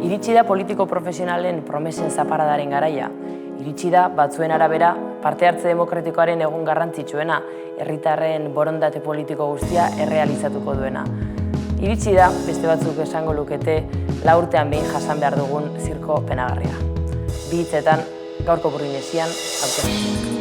Iritsi da politiko profesionalen promesen zaparadaren garaia. Iritsi da batzuen arabera parte hartze demokratikoaren egun garrantzitsuena, herritarren borondate politiko guztia errealizatuko duena. Iritsi da, beste batzuk esango lukete, 4 urtean behin jasan behar dugun zirko penagarria. Bi hitzetan, gaurko Burrinesian hauteskundeak.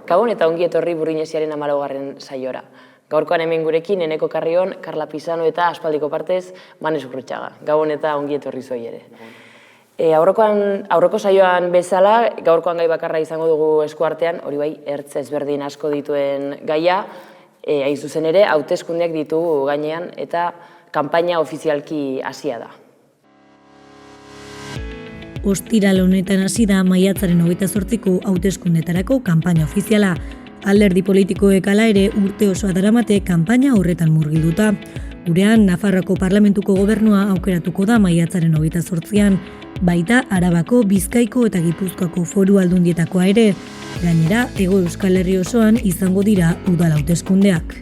Gabon eta ongi etorri Burrinesiaren 14. saiora. Gaurkoan hemen gurekin Eneko Carrion, Carla Pisano eta aspaldiko partez Manes Urrutxaga. Gabon eta ongi etorri zuei ere. Aurreko saioan bezala, gaurkoan gai bakarra izango dugu eskuartean, hori bai, ertz ezberdin asko dituen gaia, hain zuzen ere, hauteskundeak ditugu gainean eta kanpaina ofizialki hasia da. Ostiral honetan hasi da maiatzaren 28ko hauteskundetarako kanpaina ofiziala. Alderdi politikoek hala ere urte osoa daramate kanpaina horretan murgilduta. Gurean, Nafarroako Parlamentuko gobernua aukeratuko da maiatzaren 28an, baita Arabako, Bizkaiko eta Gipuzkoako foru aldundietakoa ere. Gainera, Hego Euskal Herri osoan izango dira udal hauteskundeak.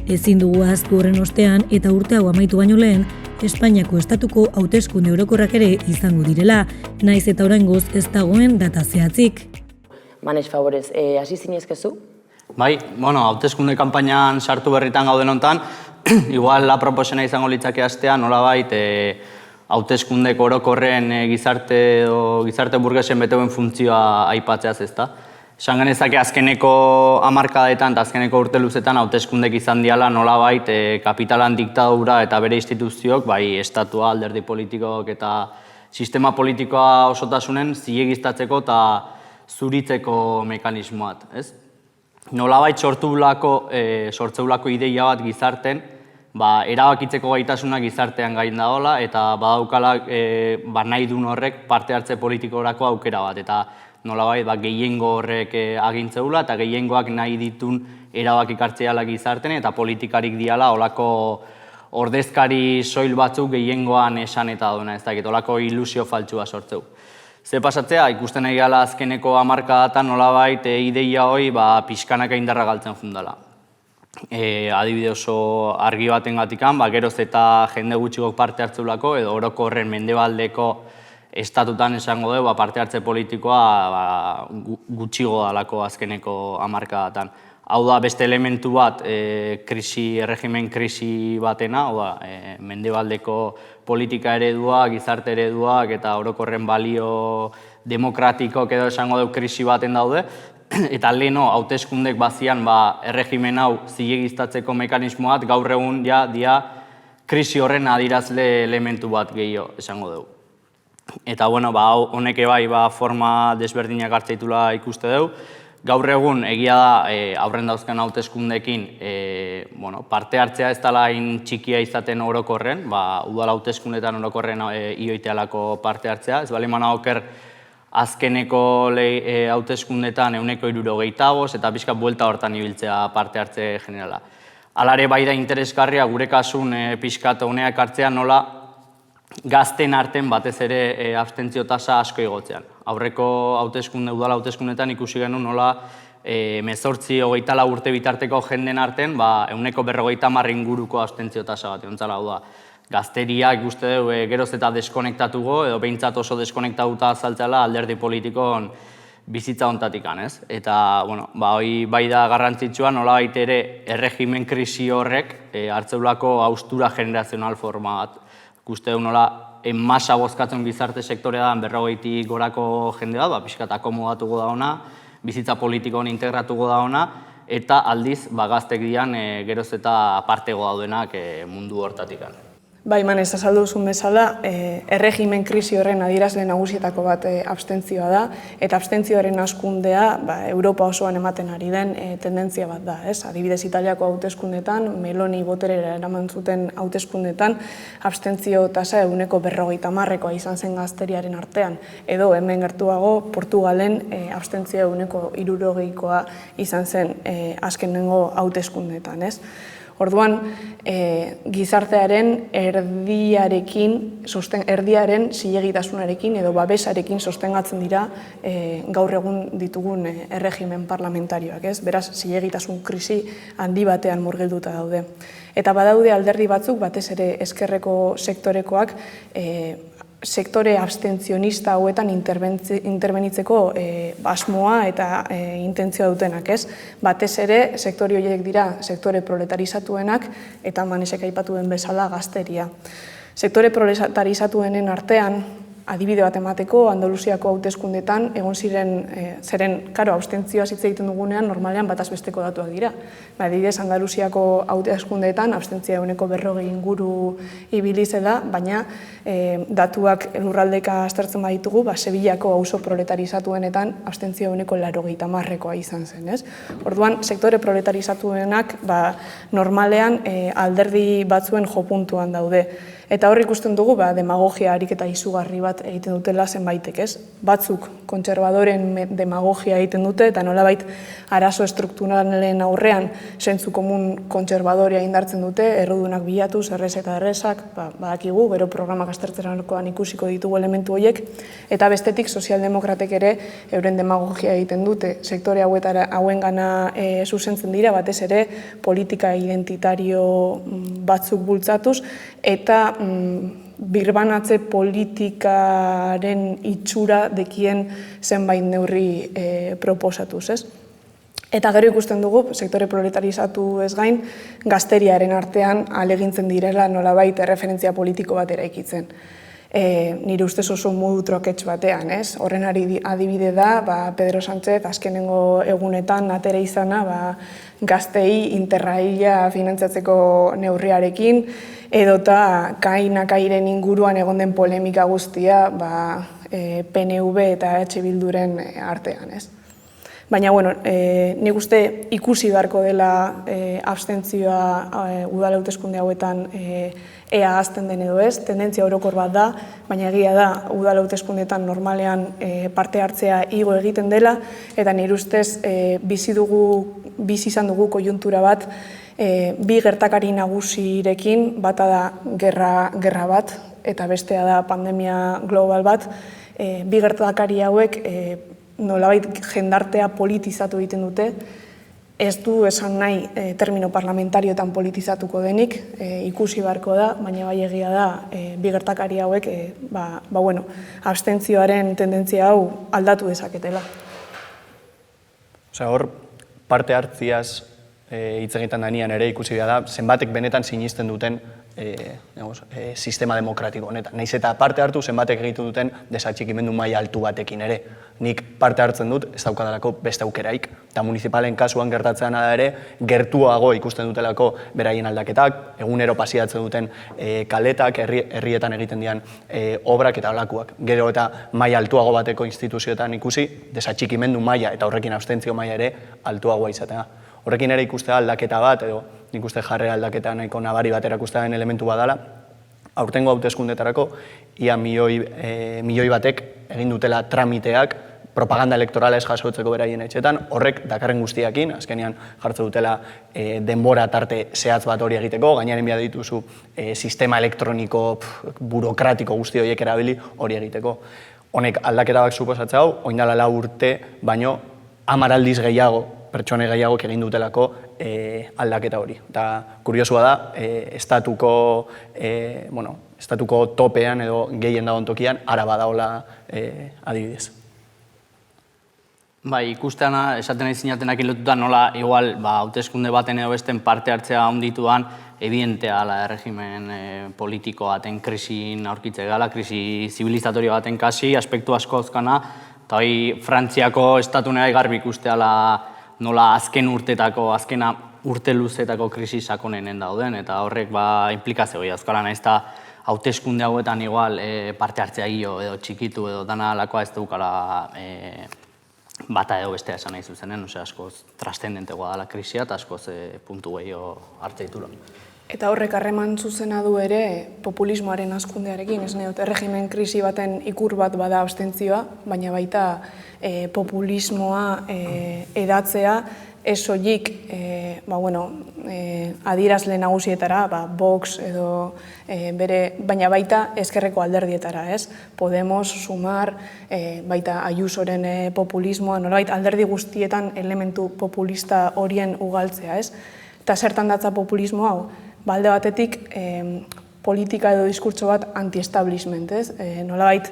Ezin dugu ahaztu horren ostean eta urte hau amaitu baino lehen, Espainiako estatuko hauteskunde orokorrak ere izango direla, naiz eta oraingoz ez dagoen data zehatzik. Manes, favorez, hasi zinezkezu? Bai, hauteskunde kanpainan sartu berritan gauden honetan, igual la proposena izango litzake hastea, nolabait hauteskundek orokorren gizarte burgesen beteuen funtzioa aipatzeaz, ezta? Esan genezake azkeneko hamarkadetan eta azkeneko urte luzetan hauteskundek izan diala nolabait kapitalan diktadura eta bere instituzioak, bai estatua, alderdi politikok eta sistema politikoa osotasunen zilegiztatzeko eta zuritzeko mekanismoat. Nolabait sortzeulako ideia bat gizarten, erabakitzeko gaitasuna gizartean gain dagoela eta badaukala nahi duen horrek parte hartze politikorako aukera bat. Eta nolabait gehiengo horrek agintzeula eta gehiengoak nahi ditun erabakik hartzeala gizarten eta politikarik diala olako ordezkari soil batzuk gehiengoan esan eta duena, ez dakit, olako ilusio faltsua sortzeu. Ze pasatzea, ikusten nahi gala azkeneko hamarkadatan nolabait ideia hori pixkanaka indarra galtzen fundala. Adibide oso argi baten gatikan, geroz eta jende gutxikok parte hartzeulako edo orokorren mendebaldeko estatutan esango dugu parte hartze politikoa gutxigo dalako azkeneko hamarkadatan. Hau da beste elementu bat erregimen krisi batena, mendebaldeko politika eredua, gizarte ereduak eta orokorren balio demokratikok edo esango dugu krisi baten daude. Eta leheno hauteskundek bazian erregimen hau zilegiztatzeko mekanismoat gaur egun dia krisi horren adirazle elementu bat gehiago esango dugu. Eta honek bai forma desberdinak hartzeitula ikuste dugu. Gaur egun egia da aurren dauzkan hauteskundekin parte hartzea ez dela hain txikia izaten orokorren, udal hauteskundetan orokorren ioitealako parte hartzea. Ez bali mana oker azkeneko hauteskundetan 165 eta pixka buelta hortan ibiltzea parte hartze generala. Alare bai da interesgarria gure kasun pixka honeak hartzea nola gazten arten batez ere abstentzio tasa asko igotzean. Aurreko udal hauteskundetan ikusi genuen nola 18-24 urte bitarteko jenden arten 150 inguruko abstentzio tasa bat egon zala. Gazteriak ikuste dugu geroz eta deskonektatuko edo behintzat oso deskonektatuta azaltzela alderdi politikon bizitza ontatikan, ez? Eta, hori bai da garrantzitsua nolabait ere erregimen krisi horrek hartzeulako haustura generazional forma bat. Ikuste dugu nola enmasa bozkatzen gizarte sektorea da 40 gorako jende bat, pixkat akomodatuko da ona, bizitza politikoan integratuko da ona, eta aldiz gaztek dian geroz eta apartego daudenak mundu hortatikan. Bai, ez azaldu duzun bezala, erregimen krisi horren adierazle nagusietako bat abstentzioa da, eta abstentzioaren hazkundea Europa osoan ematen ari den tendentzia bat da. Adibidez, Italiako hauteskundetan, Meloni boterera eraman zuten hauteskundetan, abstentzio tasa 50%koa izan zen gazteriaren artean, edo hemen gertuago Portugalen abstentzio 60%koa izan zen azkenengo hauteskundetan. Orduan, gizartearen erdiaren zilegitasunarekin edo babesarekin sostengatzen dira gaur egun ditugun erregimen parlamentarioak, beraz, zilegitasun krisi handi batean murgilduta daude. Eta badaude alderdi batzuk, batez ere ezkerreko sektorekoak, sektore abstentzionista hauetan interbenitzeko asmoa eta intentzioa dutenak, Batez ere, sektore horiek dira sektore proletarizatuenak eta Manesek aipatu den bezala gazteria. Sektore proletarizatuenen artean, adibide bat emateko, Andaluziako hauteskundetan egon zeren, abstentzioa hitz egiten dugunean, normalean bataz besteko datuak dira. Adibidez, Andaluziako hauteskundetan abstentzia 40% inguru ibili zela, baina datuak lurraldeka aztertzen baditugu, Sevillako auzo proletarizatuenetan abstentzia 80%koa izan zen. Orduan, sektore proletarizatuenak normalean alderdi batzuen jopuntuan daude. Eta hor ikusten dugu demagogia ariketa izugarri bat egiten dutela zenbaitek, Batzuk kontserbadoren demagogia egiten dute eta nolabait arazo estrukturalen aurrean zentzu komun kontserbadorea indartzen dute, errudunak bilatuz, errez eta errezak, badakigu, gero programak aztertzerakoan ikusiko ditugu elementu horiek, eta bestetik sozialdemokratek ere euren demagogia egiten dute, sektore hauengana zuzentzen dira, batez ere politika identitario batzuk bultzatuz, eta birbanatze politikaren itxura dekien zenbait neurri proposatuz, Eta gero ikusten dugu, sektore proletarizatu ez gain, gazteriaren artean alegintzen direla nolabait erreferentzia politiko bat eraikitzen. Nire ustez oso modu troketx batean, Horren adibide da, Pedro Sánchez azkenengo egunetan atera izana gaztei interraila finantzatzeko neurriarekin, edota kainakairen inguruan egon den polemika guztia PNV eta EH Bilduren artean, Baina, nik uste ikusi beharko dela abstentzioa udal hauteskunde hauetan ea hazten den edo ez, tendentzia orokor bat da, baina egia da udal hauteskundeetan normalean parte hartzea igo egiten dela, eta nire ustez bizi izan dugu koiuntura bat, bi gertakari nagusirekin, bata da gerra bat, eta bestea da pandemia global bat, bi gertakari hauek nolabait jendartea politizatu egiten dute, ez du esan nahi termino parlamentarioetan politizatuko denik, ikusi beharko da, baina bai egia da bi gertakari hauek abstentzioaren tendentzia hau aldatu dezaketela. Hor, parte hartziaz hitz egiten denean ere ikusi da, zenbatek benetan sinisten duten sistema demokratiko honetan. Nahiz eta parte hartu zenbatek egiten duten desatxikimendu maila altu batekin ere. Nik parte hartzen dut, ez daukadalako beste aukeraik, eta municipalen kasuan gertatzen da ere, gertuago ikusten dutelako beraien aldaketak, egunero pasiatzen duten kaletak, herrietan egiten dian obrak eta olakuak. Gero eta maila altuago bateko instituzioetan ikusi, desatxikimendu maila eta horrekin abstentzio maila ere altuagoa izatea. Horrekin ere ikustea aldaketa bat, edo nik uste jarrera aldaketa nahiko nabari bat erakustean elementu badala, aurtengo hauteskundetarako ia milioi batek egin dutela tramiteak propaganda elektorala ez jasotzeko beraien etxetan, horrek dakarren guztiakin, azkenean jartzen dutela denbora tarte zehatz bat hori egiteko, gainaren bia dituzu sistema elektroniko, burokratiko guzti horiek erabili hori egiteko. Honek aldaketa bat suposatzea hau, oindala 4 urte, baino 10 aldiz gehiago, pertsone gehiago egin dutelako aldaketa hori. Eta kuriosua da, estatuko topean edo gehien dagoen tokian, Araba daola adibidez. Bai, ikusteana, esaten nahi zinatenak lotuta nola, igual, hauteskunde baten edo besten parte hartzea ondituan, evidentea la erregimen politiko baten krisin aurkitzea gala, krisi zibilizatorio baten kasi, aspektu asko azkana, eta hori Frantziako estatunea garbi ikusteala nola azken urtetako, azkena urte luzetako krisi sakonenen dauden, eta horrek implikazio gehi azkala, nahiz eta hauteskunde hauetan igual parte hartzea edo txikitu edo dana alakoa ez dukala bata edo bestea esan nahi zuzenen, askoz trascendentegoa dela krisia eta askoz puntu gehiago hartzea ditura. Eta horrek harreman zuzena du ere populismoaren hazkundearekin, ez neot, erregimen krisi baten ikur bat bada abstentzioa, baina baita populismoa edatzea, ez soilik adierazle nagusietara, Vox edo baina baita ezkerreko alderdietara, ez? Podemos, Sumar, baita Ayusoren populismoa, nolabait alderdi guztietan elementu populista horien ugaltzea, ez? Eta zertan datza populismo hau? Alde batetik, politika edo diskurtso bat anti-establishment, ez? Nolabait,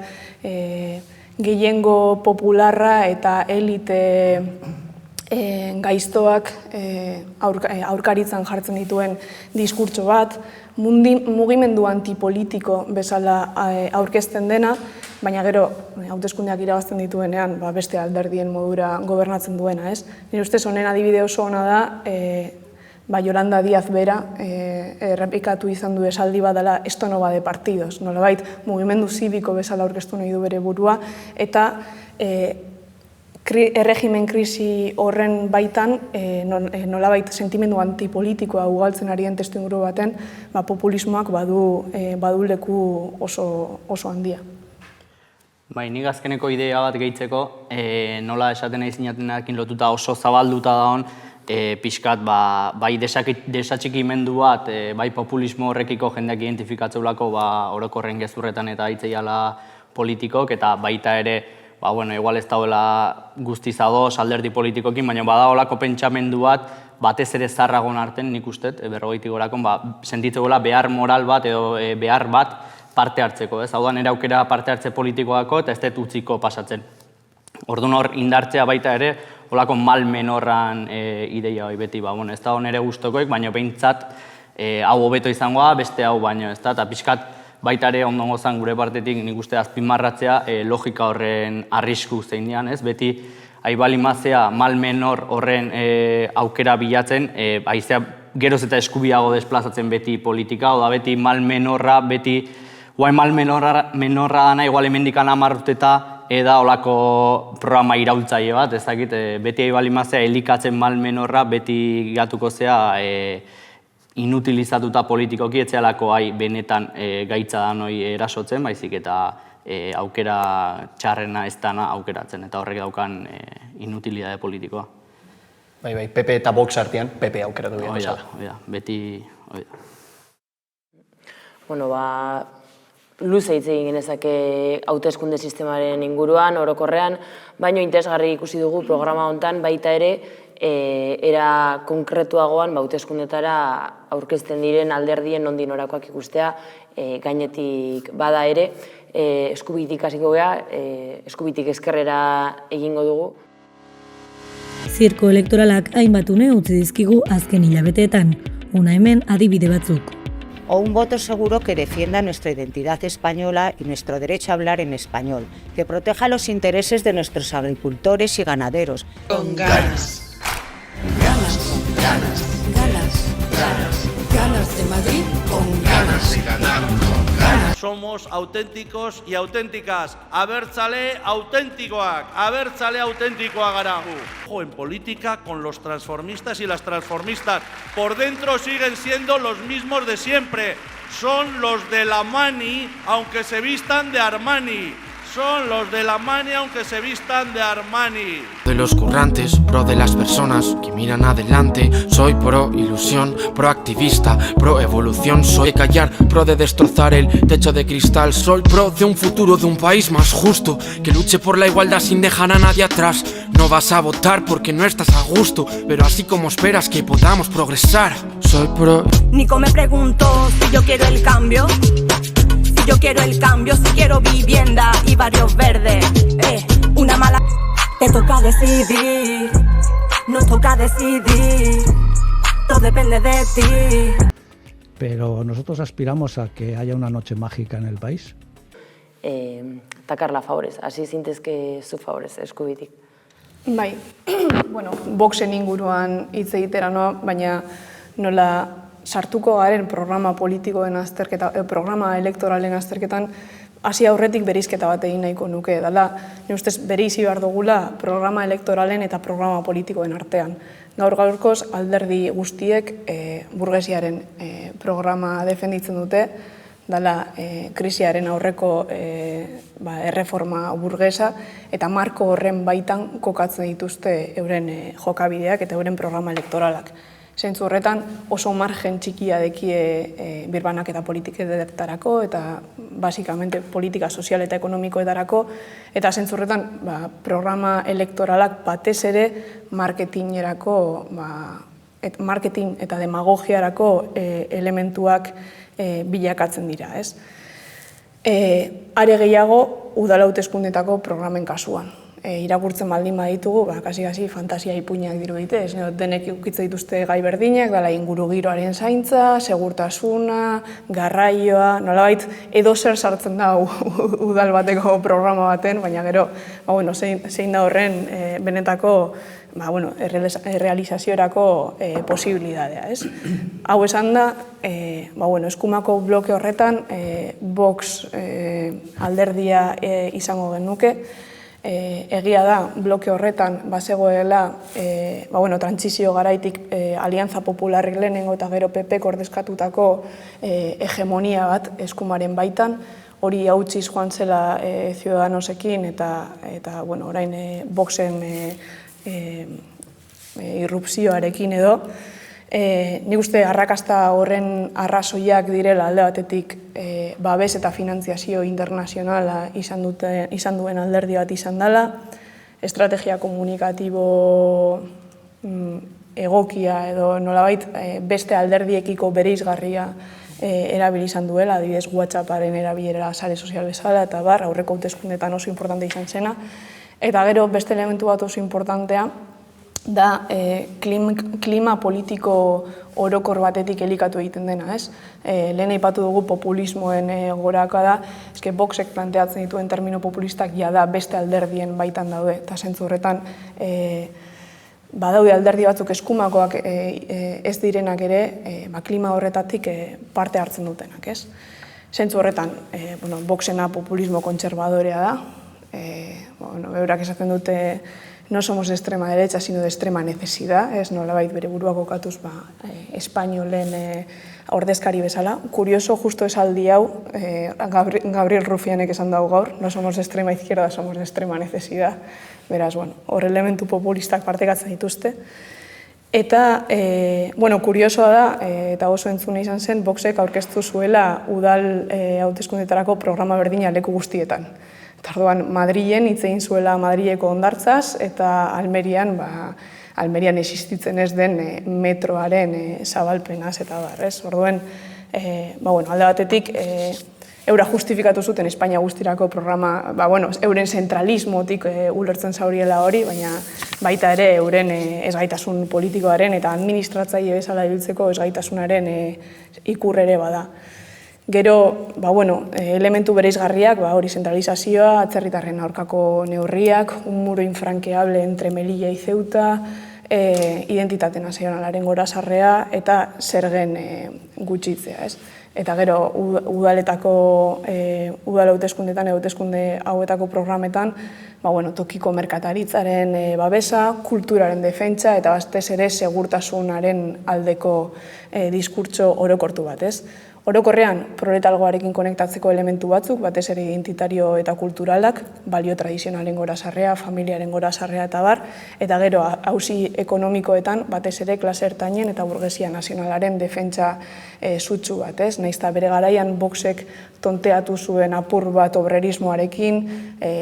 gehiengo popularra eta elite gaiztoak aurkaritzan jartzen dituen diskurtso bat, mugimendu antipolitiko bezala aurkezten dena, baina gero hauteskundeak irabazten dituenean beste alderdien modura gobernatzen duena, ez? Nire ustez honen adibide oso ona da, Yolanda Díaz bera errepikatu izan du esaldi bat dela esto no va de partidos, nolabait mugimendu zibiko bezala aurkeztu nahi du bere burua, eta erregimen krisi horren baitan nolabait sentimendu antipolitikoa ugaltzen ari den testuinguru baten populismoak badu leku oso handia. Nik azkeneko idea bat gehitzeko, nola esaten nahi zinatenarekin lotuta oso zabalduta daun, pixkat bai desatxikimendu bat, bai populismo horrekiko jendeak identifikatzeulako orokorren gezurretan eta hitzeiala politikok, eta baita ere, igual ez dauela guztiz ados alderdi politikokin, baina bada olako pentsamendu bat, batez ere zarragon arten, nik ustet, berrogeitik gorakon, sentitzegoela behar moral bat edo behar bat parte hartzeko, ez? Hau da, nire aukera parte hartze politikoako eta ez dut utziko pasatzen. Orduan hor indartzea baita ere, olako mal menorran ideia hori beti, ez da nire gustokoek, baina behintzat hau hobeto izangoa, beste hau baino, ez da, eta pixkat baita ere ondongo zan gure partetik nik uste azpimarratzea logika horren arrisku zein dian, ez? Beti aibali mazea mal menor horren aukera bilatzen, haizea geroz eta eskubiago desplazatzen beti politika, oda beti mal menorra, beti mal menorra dana igual emendikan 10 urteta eda olako programa iraultzaile bat, ez dakit, beti aibali mazea elikatzen mal menorra, beti gatuko zea inutilizatuta politikoki etzealako benetan gaitza da noi erasotzen, baizik eta aukera txarrena ez dana aukeratzen, eta horrek daukan inutilidade politikoa. Bai, PP eta Vox artean, PP aukeratu behar bezala. Beti, luze hitz egin genezake hauteskunde sistemaren inguruan, orokorrean, baino interesgarri ikusi dugu programa hontan baita ere, era konkretuagoan hauteskundetara aurkezten diren alderdien nondik norakoak ikustea, gainetik bada ere, eskubitik hasiko gea, eskubitik ezkerrera egingo dugu. Zirko elektoralak hainbat une utzi dizkigu azken hilabeteetan, hona hemen adibide batzuk. O un voto seguro que defienda nuestra identidad española y nuestro derecho a hablar en español, que proteja los intereses de nuestros agricultores y ganaderos. Con ganas. Ganas, ganas, ganas, ganas, ganas de Madrid, con ganas de ganar, con ganas. Somos auténticos y auténticas, abertzale auténticoak gara. Ojo, en política con los transformistas y las transformistas, por dentro siguen siendo los mismos de siempre. Son los de la Mani, aunque se vistan de Armani. Son los de la Mani, aunque se vistan de Armani. De los currantes, pro de las personas que miran adelante. Soy pro ilusión, pro activista, pro evolución. Soy de callar, pro de destrozar el techo de cristal. Soy pro de un futuro, de un país más justo, que luche por la igualdad sin dejar a nadie atrás. No vas a votar porque no estás a gusto, pero así como esperas que podamos progresar. Soy pro... Nico me preguntó si yo quiero el cambio. Yo quiero el cambio, si quiero vivienda y barrios verdes. Una mala... Te toca decidir, nos toca decidir. Todo depende de ti. Pero nosotros aspiramos a que haya una noche mágica en el país. Takarla favorez, hasi zintezke zu favorez, eskubitik. Bai, Voxen inguruan hitz egitera noa, baina nola sartuko garen programa politikoen azterketa, programa elektoralen azterketan, hasi aurretik bereizketa bat egin nahiko nuke. Dala, nire ustez bereizi behar dugula programa elektoralen eta programa politikoen artean. Gaur-gaurkoz alderdi guztiek burgesiaren programa defenditzen dute, dala krisiaren aurreko erreforma burgesa, eta marko horren baitan kokatzen dituzte euren jokabideak eta euren programa elektoralak. Zentzu horretan oso margen txikia dekie birbanak eta politiketarako eta basikamente politika sozial eta ekonomikoetarako, eta zentzu horretan programa elektoralak batez ere marketing eta demagogiarako elementuak bilakatzen dira. Are gehiago udal hauteskundetako programen kasuan. Irakurtzen baldin baditugu, kasi fantasia ipuinak dirudite, denek ukitze dituzte gai berdinak, dela ingurugiroaren zaintza, segurtasuna, garraioa, nolabait edo zer sartzen da udal bateko programa baten, baina gero, zein da horren benetako errealizaziorako posibilidadea. Hau esan da, eskumako bloke horretan, Vox alderdia izango genuke. Egia da, bloke horretan bazegoela trantsizio garaitik Alianza Popularrik lehenengo eta gero PP ordezkatutako hegemonia bat eskumaren baitan, hori hautsiz joan zela Ciudadanosekin eta orain Voxen irrupzioarekin edo. Nik uste arrakasta horren arrazoiak direla alde batetik babes eta finantziazio internazionala izan duen alderdi bat izan dela, estrategia komunikatibo egokia edo nolabait beste alderdiekiko bereizgarria erabili izan duela, adibidez WhatsApparen erabilera sare sozial bezala eta aurreko hauteskundeetan oso importante izan zena, eta gero beste elementu bat oso importantea da klima politiko orokor batetik elikatu egiten dena, ez? Lehen aipatu dugu populismoen goraka da, Voxek planteatzen dituen termino populistak da beste alderdien baitan daude, eta zentzu horretan badaude alderdi batzuk eskumakoak ez direnak ere klima horretatik parte hartzen dutenak, ez? Zentzu horretan, Voxena populismo kontserbadorea da, eurak esaten dute no somos de extrema derecha, sino de extrema necesidad, ez nolabait bere burua kokatuz espainolen ordezkari bezala. Kurioso, justo esaldi hau, Gabriel Rufianek esan dago gaur, no somos de extrema izquierda, somos de extrema necesidad. Beraz, hor elementu populistak partekatzen dituzte. Eta, kuriosoa da, eta oso entzuna izan zen, Voxek aurkeztu zuela udal hauteskundetarako programa berdina leku guztietan. Tarduan, Madrilen hitz egin zuela Madrileko hondartzaz, eta Almerian existitzen ez den metroaren zabalpenaz eta barrez. Orduen, alde batetik, eura justifikatu zuten Espainia guztirako programa, euren zentralismotik ulertzen zauriela hori, baina baita ere euren ezgaitasun politikoaren eta administratzaile bezala ibiltzeko ezgaitasunaren ikur ere bada. Gero, elementu bereizgarriak, hori zentralizazioa, atzerritarren aurkako neurriak, un muro infranqueable entre Melilla y Ceuta, identitate nazionalaren gorazarrea eta zergen gutxitzea, ez? Eta gero, udal hauteskundetan, hauteskunde hauetako programetan, tokiko merkataritzaren babesa, kulturaren defentsa eta batez ere segurtasunaren aldeko diskurtso orokortu bat, ez? Orokorrean, proletalgoarekin konektatzeko elementu batzuk, batez ere identitario eta kulturalak, balio tradizionalen gorazarrea, familiaren gorazarrea eta bar, eta gero, auzi ekonomikoetan, batez ere klase ertainen eta burgesia nazionalaren defentsa sutsu bat, ez? Naizta bere garaian Voxek tonteatu zuen apur bat obrerismoarekin,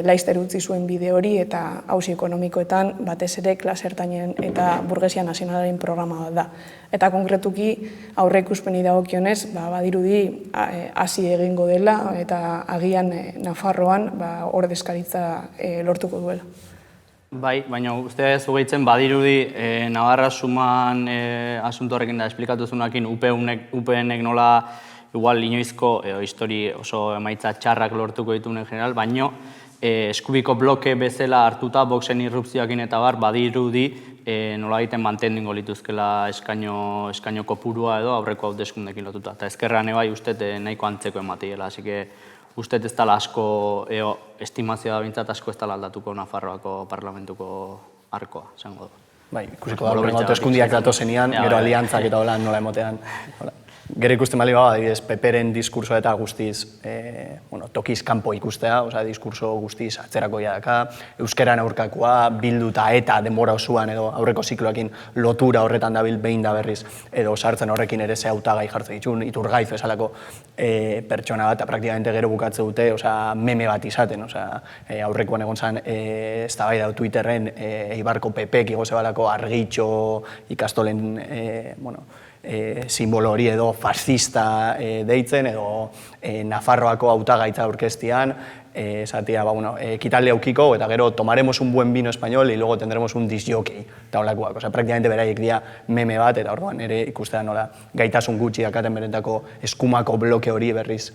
laizter utzi zuen bide hori, eta auzi ekonomikoetan, batez ere klase ertainen eta burgesia nazionalaren programa bat da. Eta konkretuki, aurre ikuspeni dagokionez, badirudi hasi egingo dela eta agian Nafarroan ordezkaritza lortuko duela. Bai, baina uste zugeitzen badirudi Navarra suman asunto horrekin da esplikatu zunakin UPNek nola igual inoizko histori oso emaitza txarrak lortuko dituen general, baina eskubiko bloke bezala hartuta, Voxen irrupzioakin eta bar, badirudi nola egiten mantendingo lituzkela eskaino kopurua edo aurreko hauteskundekin lotuta. Eta ezkerrean bai uste nahiko antzeko ematiela, así que uste ez dela asko, estimazioa da bintzat asko ez dela aldatuko Nafarroako parlamentuko arkoa, esango du. Bai, ikusiko da, horrengo hauteskundiak datozenean, gero aliantzak eta hola nola emotean. Gero ikusten bali bada, adibidez, PP-ren diskursoa eta guztiz, tokiz kanpo ikustea, diskurso guztiz atzerakoia daka, euskeran aurkakoa, bildu eta denbora osoan edo aurreko zikloekin lotura horretan dabil behin da berriz, edo sartzen horrekin ere ze hautagai jartzen ditun, Iturgaiz bezalako pertsona bat, praktikamente gero bukatze dute, meme bat izaten, aurrekoan egon zen, eztabaida Twitterren, Eibarko PP-ek igo zebalako argitxo ikastolen, simbolo hori edo fascista deitzen, edo Nafarroako hautagaitza aurkeztian, esatia, ekitaldi aukiko, eta gero tomaremos un buen vino español y luego tendremos un disjockey, eta holakoak. Praktikamente beraiek dira meme bat, eta orduan ere ikustea nola gaitasun gutxi dakaten berentako eskumako bloke hori berriz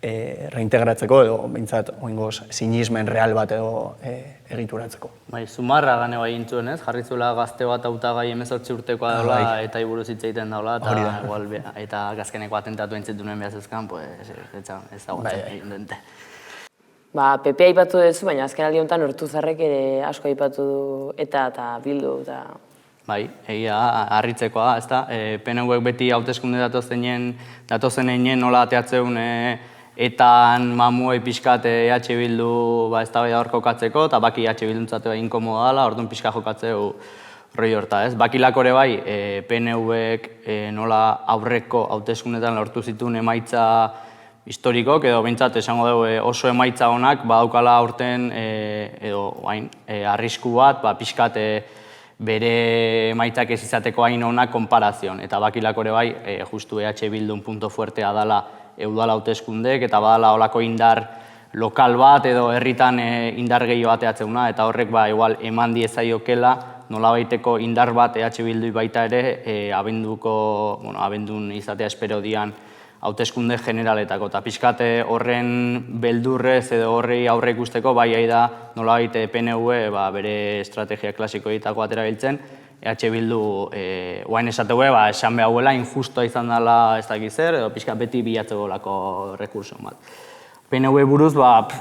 reintegratzeko, edo bintzat oingoz sinismen real bat edo egituratzeko. Bai, Zumarra gane bai intzuen ez, jarri zuela gazte bat hautagai 18 urtekoa daula eta iburuz hitz egiten daula, eta gazkeneko atentatu entzitu nuen behazezkan, ez dago egin dente. PP aipatu duzu, baina azken aldi honetan Ortuzarrek ere asko aipatu du eta Bildu. Bai, egia harritzekoa, ez da, PNV-ek beti hauteskunde datozen einen nola ateatzeun etan mamuei pixkat EH Bildu ez da hor kokatzeko, eta baki EH Bilduntzate bai inkomoda dela, orduan pixka jokatzeu roi horta, ez? Bakilako ere bai, PNV-ek nola aurreko hauteskundetan lortu zituen emaitza historikok, edo bintzat esango dugu oso emaitza honak, badaukala aurten edo arrisku bat, pixkat bere emaitzak ez izateko hain honak konparazion. Eta bakilako ere bai, justu EH Bildun punto fuertea dala udal hauteskundek, eta badala holako indar lokal bat edo herritan indar gehiago ateatzeuna, eta horrek igual eman diezaiokela nolabaiteko indar bat EH Bildui baita ere abendun izatea espero dian hauteskunde generaletako. Eta pixkate horren beldurrez edo horrei aurre ikusteko bai da nolabait PNV bere estrategia klasiko ditako atera biltzen, EH Bildu guain esategu esan behuela injustoa izan dela ez dakiz zer, edo pixka beti bilatzeko lako rekurso bat. PNV buruz,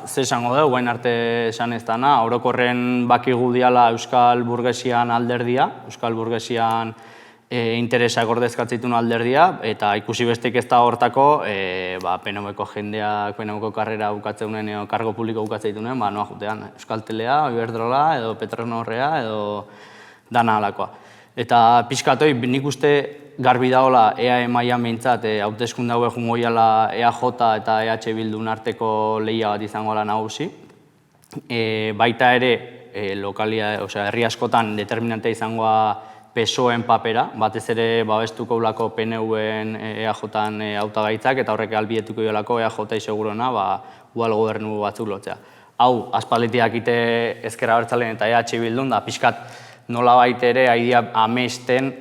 ze esango dugu, guain arte esan ez dana, orokorren bakigu diala Euskal Burgesian alderdia, Euskal Burgesian interesak ordezkatzitun alderdia, eta ikusi bestek ez da hortako, PNV-ko jendeak, PNV-ko karrera bukatzeunen, kargo publiko bukatzeitunen, noa jutean, Euskaltelea, Iberdrola, edo Petronorrea, edo dana alakoa. Eta pixkatoi, nik uste garbi daola EAE mailan behintzat, hauteskunde hauek jungoiala EAJ eta EH Bildun arteko lehia bat izango ala nagusi. Baita ere, herri askotan determinantea izangoa PSOE-en papera, batez ere babestuko ulako PNV-en EAJ-an hautagaitzak, eta horrek albietuko jolako EAJ segurona udal gobernu batzuk lotzea. Hau, aspalditik ite Ezker Abertzaleen eta EH Bildun, da pixkat nolabait ere aidia amesten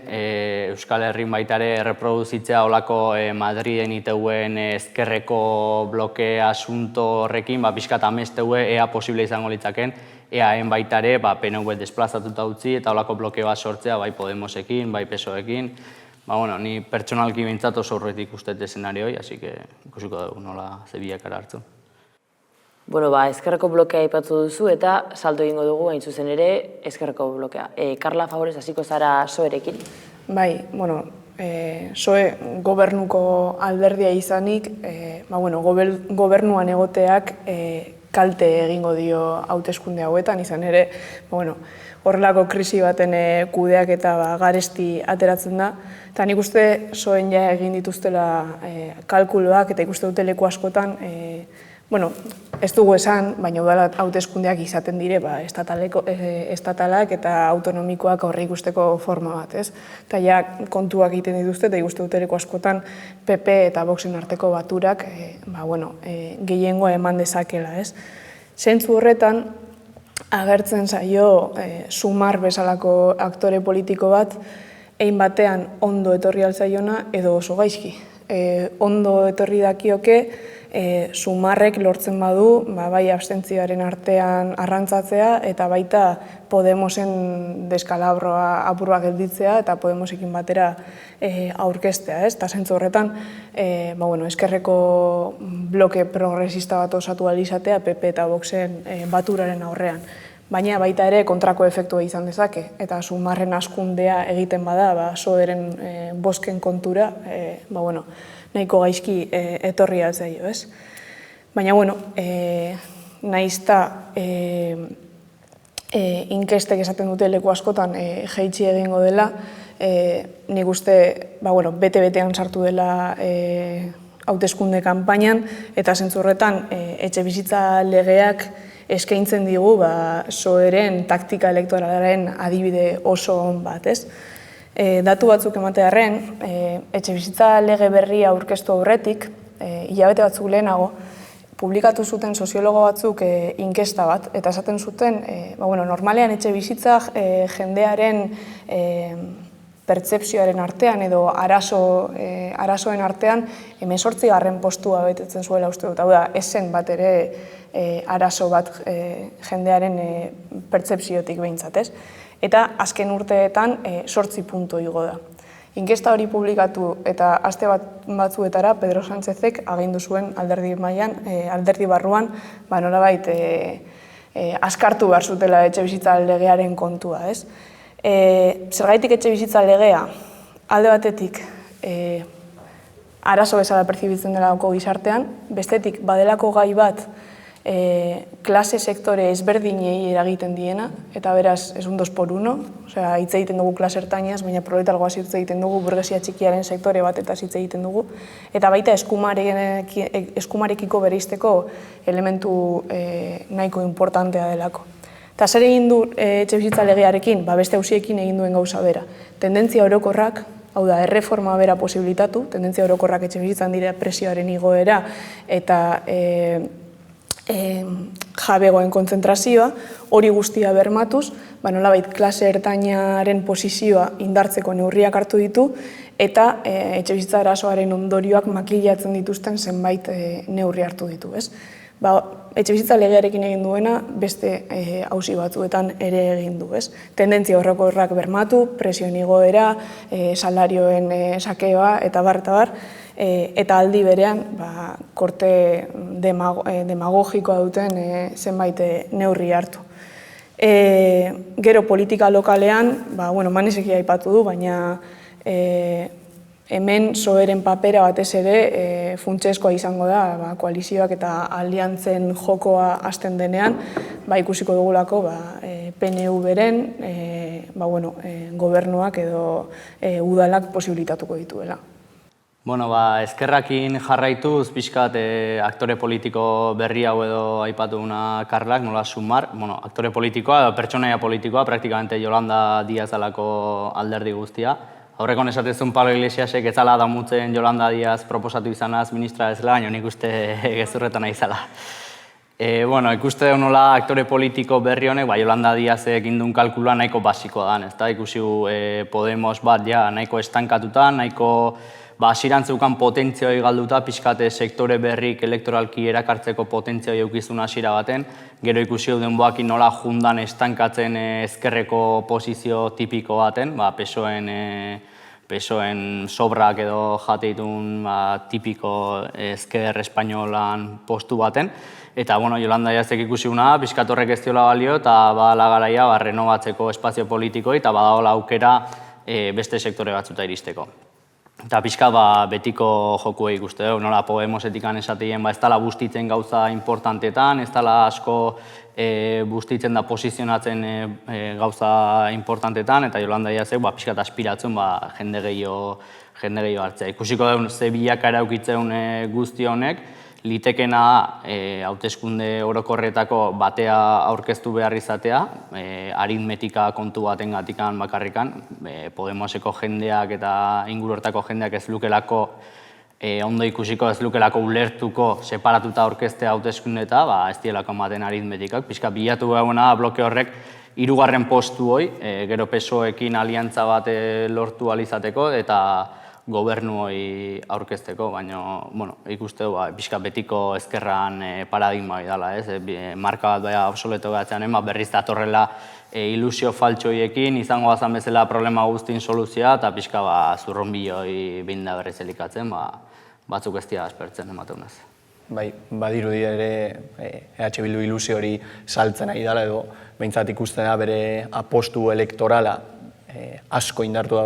Euskal Herrin baita ere erreproduzitzea olako Madriden iteuen ezkerreko bloke asunto horrekin, pixkat amesteue ea posible izango litzaken, EAen baita ere PNV desplazatuta utzi eta olako bloke bat sortzea bai Podemosekin, bai PSOekin. Ni pertsonalki bintzat oso horretik ustet eszenarioi, así que ikusiko dugu nola zebiakara hartu. Ezkerreko blokea aipatu duzu eta salto egingo dugu hain zuzen ere ezkerreko blokea. Karla, favorez, hasiko zara SOE-rekin? Bai, SOE gobernuko alderdia izanik, gobernuan egoteak kalte egingo dio hauteskunde hauetan, izan ere, horrelako krisi baten kudeak eta garesti ateratzen da. Eta nik uste SOE-en ja egin dituztela kalkuloak eta ikuste dute leku askotan, ez dugu esan, baina udal hauteskundeak izaten dire estatalak eta autonomikoak horre ikusteko forma bat, ez? Eta ja kontuak egiten dituzte eta ikuste dute leku askotan PP eta Voxen arteko baturak gehiengoa eman dezakela, ez? Zentzu horretan, agertzen zaio Sumar bezalako aktore politiko bat, egin batean ondo etorri altzaiona edo oso gaizki. Ondo etorri dakioke Sumarrek lortzen badu, bai abstentzioaren artean arrantzatzea eta baita Podemosen deskalabroa apurua gelditzea eta Podemosekin batera aurkeztea. Eta zentzu horretan, ezkerreko bloke progresista bat osatu alizatea PP eta Voxen baturaren aurrean. Baina baita ere kontrako efektua izan dezake, eta Sumarren askundea egiten bada, soeren bosken kontura, nahiko gaizki etorri altzaio, ez? Baina, nahiz eta inkestek esaten dute leku askotan jaitsi egingo dela, nik uste bete-betean sartu dela hauteskunde kanpainan, eta zentzu horretan etxebizitza legeak eskaintzen digu soeren taktika elektoralaren adibide oso on bat, ez? Datu batzuk ematearren, etxebizitza lege berria aurkeztu aurretik, hilabete batzuk lehenago, publikatu zuten soziologo batzuk inkesta bat, eta esaten zuten, normalean etxebizitza jendearen pertzepzioaren artean edo arazoen artean 18. postua betetzen zuela uste dut. Hau da, ez zen bat ere arazo bat jendearen pertzepziotik behintzat, ez? Eta azken urteetan 8 puntu igo da. Inkesta hori publikatu eta aste batzuetara Pedro Sánchezek agindu zuen alderdi mailan, alderdi barruan, nolabait askartu behar zutela etxebizitza legearen kontua, ez? Zergaitik etxebizitza legea alde batetik arazo bezala perzibitzen delako gizartean, bestetik badelako gai bat klase sektore ezberdinei eragiten diena, eta beraz, ez un 2x1, hitz egiten dugu klase ertainaz, baina proletargoaz hitz egiten dugu, burgesia txikiaren sektore bat eta hitz egiten dugu, eta baita eskumarekiko bereizteko elementu nahiko importantea delako. Eta zer egin du etxebizitza legearekin? Beste auziekin egin duen gauza bera. Tendentzia orokorrak, hau da, erreforma bera posibilitatu, tendentzia orokorrak etxebizitzan dira presioaren igoera eta jabegoen kontzentrazioa, hori guztia bermatuz, nolabait klase ertainaren posizioa indartzeko neurriak hartu ditu, eta etxebizitza arazoaren ondorioak makilatzen dituzten zenbait neurri hartu ditu, ez? Etxebizitza legearekin egin duena beste auzi batzuetan ere egin du, ez? Tendentzia orokorrak bermatu, presioen igoera, salarioen sakeoa eta bar, eta aldi berean korte demagogikoa duten zenbait neurri hartu. Gero politika lokalean, Maneseki aipatu du, baina hemen soeren papera batez ere funtsezkoa izango da koalizioak eta aliantzen jokoa hasten denean, ikusiko dugulako PNV-ren gobernuak edo udalak posibilitatuko dituela. Ezkerrakin jarraituz, pixkat aktore politiko berri hau edo aipatu duna Karlak, nola Sumar, aktore politikoa edo pertsonaia politikoa, praktikamente Yolanda Díaz alako alderdi guztia. Aurrekon esatezun Pablo Iglesiasek etzala damutzen Yolanda Díaz proposatu izanaz ministra ezela, baina nik uste gezurretan nahi zala. Ikuste nola aktore politiko berri honek, Yolanda Díazek indun kalkulua nahiko basikoa dan, ezta? Ikusi Podemos bat nahiko estankatuta, nahiko hasierantzeukan potentzioi galduta, pixkate sektore berrik elektoralki erakartzeko potentzioi eukizun hasiera baten, gero ikusi duen boakin nola jundan estankatzen ezkerreko posizio tipiko baten, PSOEen sobrak edo jateitun tipiko ezker espainolan postu baten, eta Yolanda Díazek ikusi duna, pixkat horrek ez diola balio, eta badala garaia renovatzeko espazio politikoi, eta badagoela aukera beste sektore batzuta iristeko. Eta pixka betiko jokuei ikuste dugu, nola Podemosetikan esateien ez dela bustitzen gauza importantetan, ez dela asko bustitzen da posizionatzen gauza importantetetan, eta Yolanda Díazek pixkat aspiratzen jende gehiago hartzea. Ikusiko dugu ze bilakaera eukitzen guzti honek, litekena hauteskunde orokorretako batea aurkeztu behar izatea, aritmetika kontu baten gatikan bakarrikan, Podemoseko jendeak eta inguru hortako jendeak ez lukelako ondo ikusiko, ez lukelako ulertuko separatuta aurkeztea hauteskunde eta ez dielako ematen aritmetikak. Pixka bilatu behuna bloke horrek 3. postu hoi, gero PSOEkin aliantza bat lortu alizateko eta gobernu hori aurkezteko, baina, bueno, ikuste pixka betiko ezkerran paradigma hori dela, ez? Marka bat baina obsoleto gatzean, berriz datorrela ilusio faltxoiekin, izango bazan bezala problema guztien soluzioa, eta pixka zurronbiloi binda berriz elikatzen, batzuk ez dira aspertzen emateunez. Bai, badirudi ere EH Bildu ilusio hori saltzen ari dela, edo behintzat ikusten da bere apostu elektorala asko indartu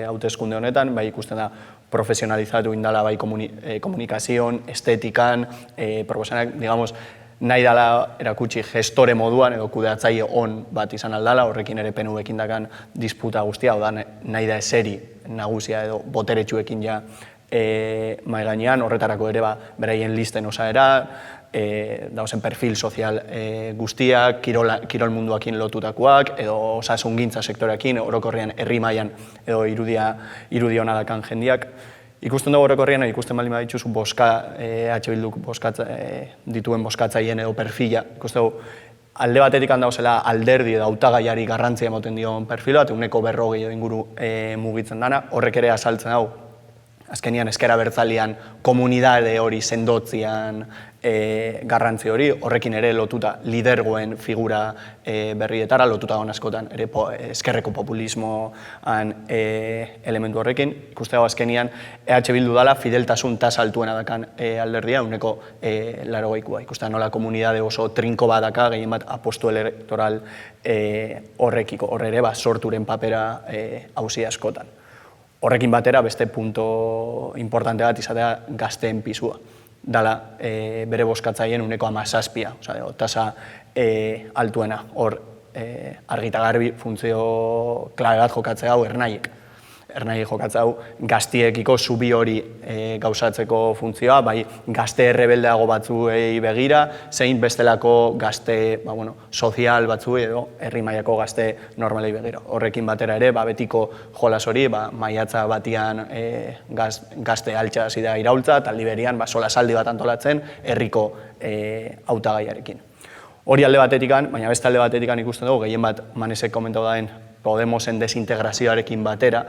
hauteskunde honetan, bai ikusten da profesionalizatu indala bai komunikazioan, estetikan, proposanak, digamos, nahi dela erakutsi gestore moduan edo kudeatzaile on bat izan aldala, horrekin ere PNV-ekin dakan disputa guztia, hau da nahi da eseri nagusia edo boteretsuekin ja mai gainean, horretarako ere beraien listen osaera, dauzen perfil sozial guztiak, kirol munduakin lotutakoak, edo osasungintza sektoreakin, orokorrean herri mailan edo irudi hona dakan jendiak. Ikusten dugu orokorrean, ikusten baldin badituzu EH Bilduk dituen boskatzaileen edo perfila, ikusten dugu alde batetik handauzela alderdi edo hautagaiari garrantzia ematen dion perfila, eta 40% inguru mugitzen dana, horrek ere azaltzen hau, azkenian ezker abertzalean komunidade hori sendotzian garrantzi hori, horrekin ere lotuta lidergoen figura berrietara, lotuta hon askotan ere ezkerreko populismoan elementu horrekin. Ikuste hau azkenian EH Bildu dala fideltasun tasa altuena dakan alderdia, 80%. Ikuste nola komunidade oso trinko bat daka, gehien bat apostu elektoral horrekiko, horre ere sorturen papera hauzi askotan. Horrekin batera, beste punto importante bat izatea gazteen pisua. Dala bere boskatzaien 17%, tasa altuena. Hor argita garbi funtzio klabe bat jokatzea hau ernaiek. Ernaiek jokatzea hau gaztiekiko zubi hori gauzatzeko funtzioa, bai gazte errebeldeago batzuei begira, zein bestelako gazte sozial batzuei edo herri mailako gazte normalei begira. Horrekin batera ere, betiko jolas hori, maiatza batian gazte altxa hasi da iraultza, eta liberian solasaldi bat antolatzen herriko hautagaiarekin. Hori alde batetikan, baina beste alde batetikan ikusten dugu, gehien bat Manesek komentau daen Podemosen desintegrazioarekin batera,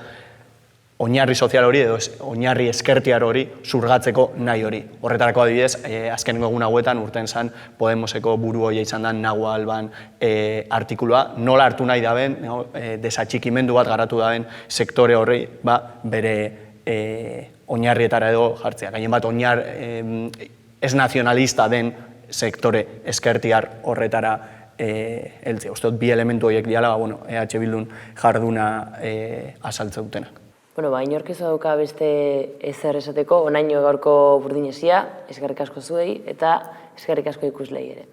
oinarri sozial hori edo oinarri eskertiar hori zurgatzeko nahi hori. Horretarako adibidez, azkenengo egun hauetan urten zen Podemoseko buru hoia izan da Nahua Alban artikulua, nola hartu nahi daben, desatxikimendu bat garatu daben sektore horri bere oinarrietara edo jartzea. Gainen bat ez nazionalista den sektore eskertiar horretara heltzea. Uste dut bi elementu horiek diala, EH Bildun jarduna azaltze dutenak. Inork ez dauka beste ezer esateko, onaino gaurko Burdinesia, eskerrik asko zuei eta eskerrik asko ikuslei ere.